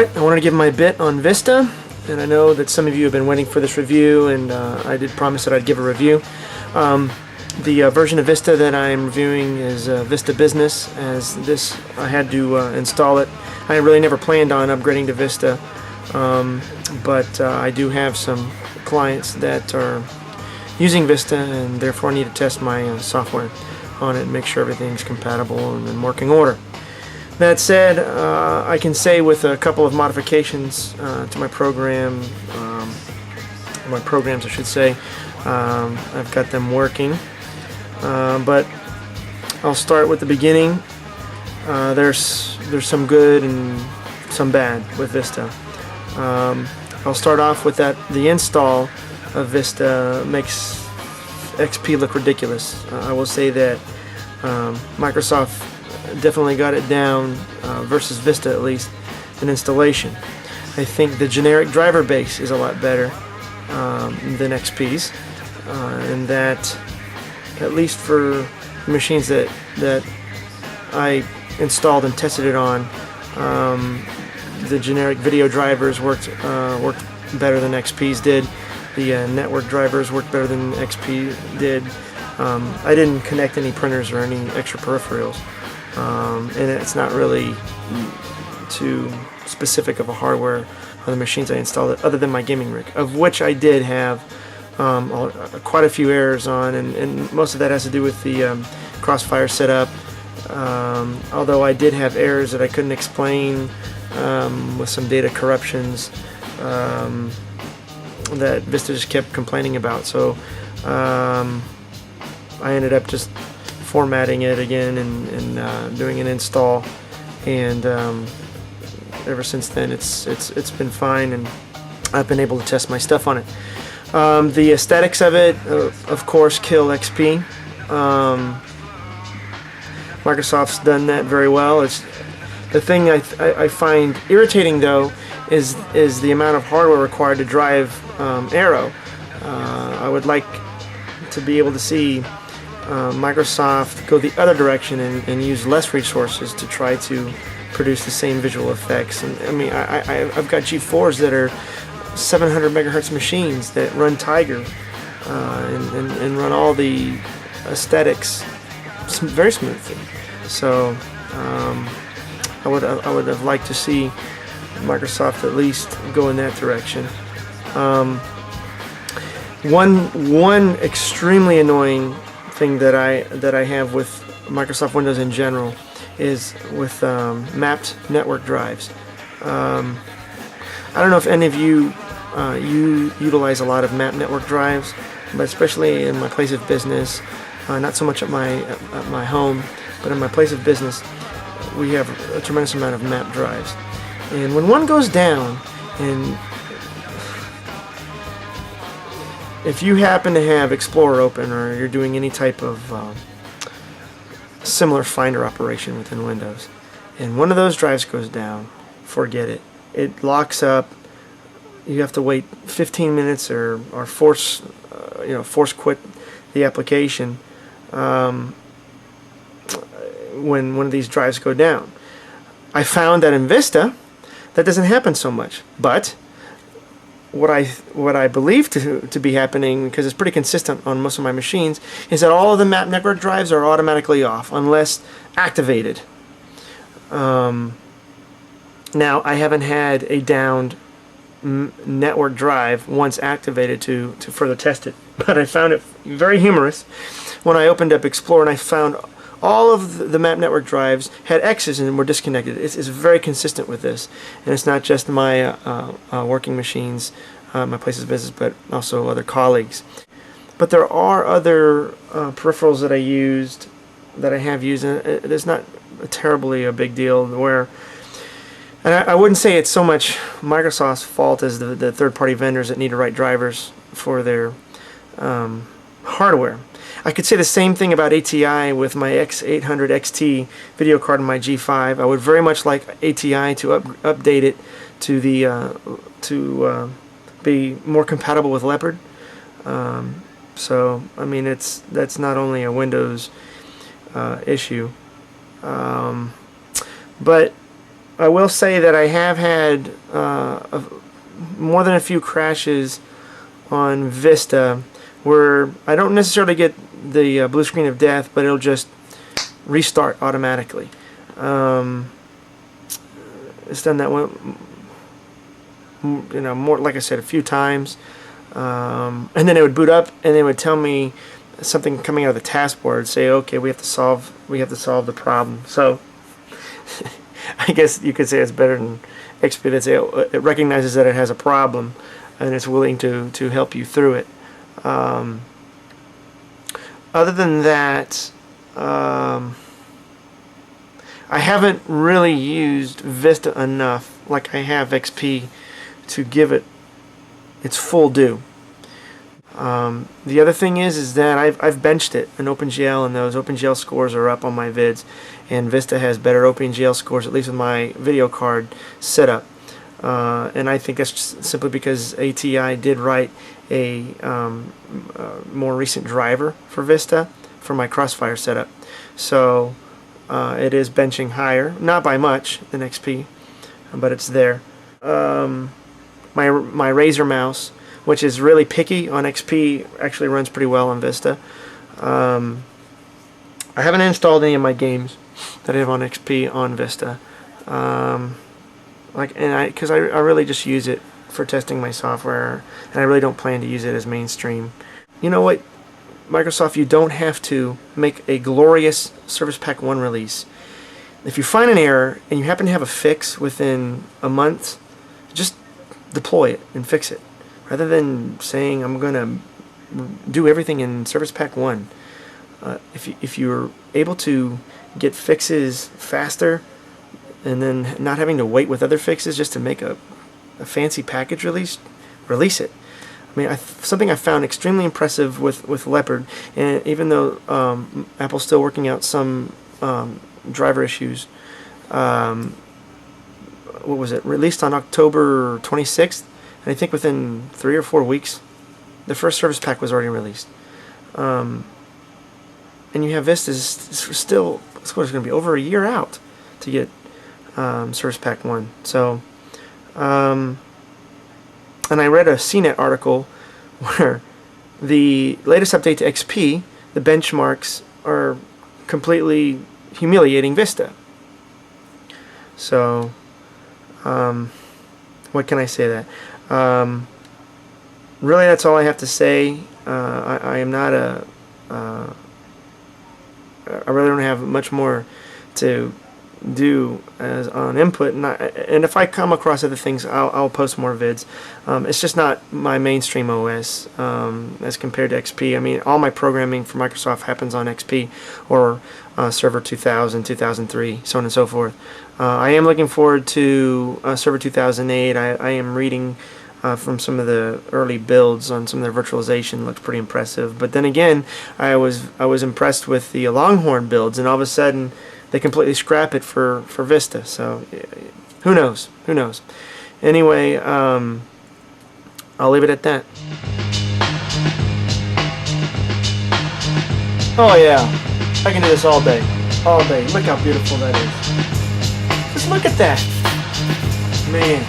Alright, I wanted to give my bit on Vista, and I know that some of you have been waiting for this review, and I did promise that I'd give a review. The version of Vista that I'm reviewing is Vista Business, as this I had to install it. I really never planned on upgrading to Vista, but I do have some clients that are using Vista, and therefore I need to test my software on it and make sure everything's compatible and in working order. That said, I can say with a couple of modifications to my program, my programs I should say, I've got them working. But I'll start with the beginning. There's some good and some bad with Vista. I'll start off with that the install of Vista makes XP look ridiculous. I will say that Microsoft definitely got it down versus Vista, at least in installation. I think the generic driver base is a lot better than XP's, and that at least for machines that I installed and tested it on, the generic video drivers worked better than XP's did. The network drivers worked better than XP did. I didn't connect any printers or any extra peripherals, and it's not really too specific of a hardware on the machines I installed, other than my gaming rig, of which I did have quite a few errors on, and most of that has to do with the crossfire setup, although I did have errors that I couldn't explain with some data corruptions that Vista just kept complaining about. So I ended up just formatting it again and doing an install, and ever since then it's been fine, and I've been able to test my stuff on it. The aesthetics of it, of course, kill XP. Microsoft's done that very well. It's the thing I find irritating, though, is the amount of hardware required to drive Arrow. I would like to be able to see Microsoft go the other direction and use less resources to try to produce the same visual effects. And I mean, I've got G4s that are 700 megahertz machines that run Tiger and run all the aesthetics very smoothly. So I would have liked to see Microsoft at least go in that direction. One extremely annoying thing that I have with Microsoft Windows in general is with mapped network drives. I don't know if any of you utilize a lot of mapped network drives, but especially in my place of business, not so much at my home, but in my place of business, we have a tremendous amount of mapped drives. And when one goes down, and if you happen to have Explorer open, or you're doing any type of similar Finder operation within Windows, and one of those drives goes down, forget it. It locks up. You have to wait 15 minutes or force quit the application when one of these drives go down. I found that in Vista that doesn't happen so much, but what I believe to be happening, because it's pretty consistent on most of my machines, is that all of the map network drives are automatically off unless activated. Now, I haven't had a downed network drive once activated to further test it, but I found it very humorous when I opened up Explorer and I found all of the map network drives had X's and were disconnected. It's very consistent with this, and it's not just my working machines, my places of business, but also other colleagues. But there are other peripherals that I have used, and it's not terribly a big deal, where, and I wouldn't say it's so much Microsoft's fault as the third-party vendors that need to write drivers for their hardware. I could say the same thing about ATI with my X800 XT video card and my G5. I would very much like ATI to update it to be more compatible with Leopard. So I mean, that's not only a Windows issue, but I will say that I have had more than a few crashes on Vista where I don't necessarily get the blue screen of death, but it'll just restart automatically. It's done that one, more, like I said, a few times, and then it would boot up and it would tell me something coming out of the taskbar, say, okay, we have to solve the problem. So I guess you could say it's better than XP. That say it recognizes that it has a problem and it's willing to help you through it. Other than that, I haven't really used Vista enough like I have XP to give it its full due. The other thing is that I've benched it in OpenGL, and those OpenGL scores are up on my vids, and Vista has better OpenGL scores, at least with my video card setup. And I think that's just simply because ATI did write a more recent driver for Vista for my Crossfire setup. So it is benching higher, not by much than XP, but it's there. My Razer mouse, which is really picky on XP, actually runs pretty well on Vista. I haven't installed any of my games that I have on XP on Vista. Because I really just use it for testing my software, and I really don't plan to use it as mainstream. You know what, Microsoft, you don't have to make a glorious Service Pack 1 release. If you find an error and you happen to have a fix within a month, just deploy it and fix it, rather than saying I'm going to do everything in Service Pack 1. If you're able to get fixes faster, and then not having to wait with other fixes just to make a fancy package release it. I mean, something I found extremely impressive with Leopard, and even though Apple's still working out some driver issues, what was it, released on October 26th, and I think within 3 or 4 weeks, the first service pack was already released. And you have Vista's still, it's going to be over a year out to get Service Pack 1. So, and I read a CNET article where the latest update to XP, the benchmarks are completely humiliating Vista. So, what can I say that? Really, that's all I have to say. I am not I really don't have much more to do as on input, and if I come across other things, I'll post more vids. It's just not my mainstream OS as compared to XP. I mean, all my programming for Microsoft happens on XP or Server 2000, 2003, so on and so forth. I am looking forward to Server 2008. I am reading from some of the early builds on some of their virtualization. Looks pretty impressive. But then again, I was impressed with the Longhorn builds, and all of a sudden they completely scrap it for Vista. So who knows? Who knows? Anyway, I'll leave it at that. Oh yeah, I can do this all day. All day. Look how beautiful that is. Just look at that. Man.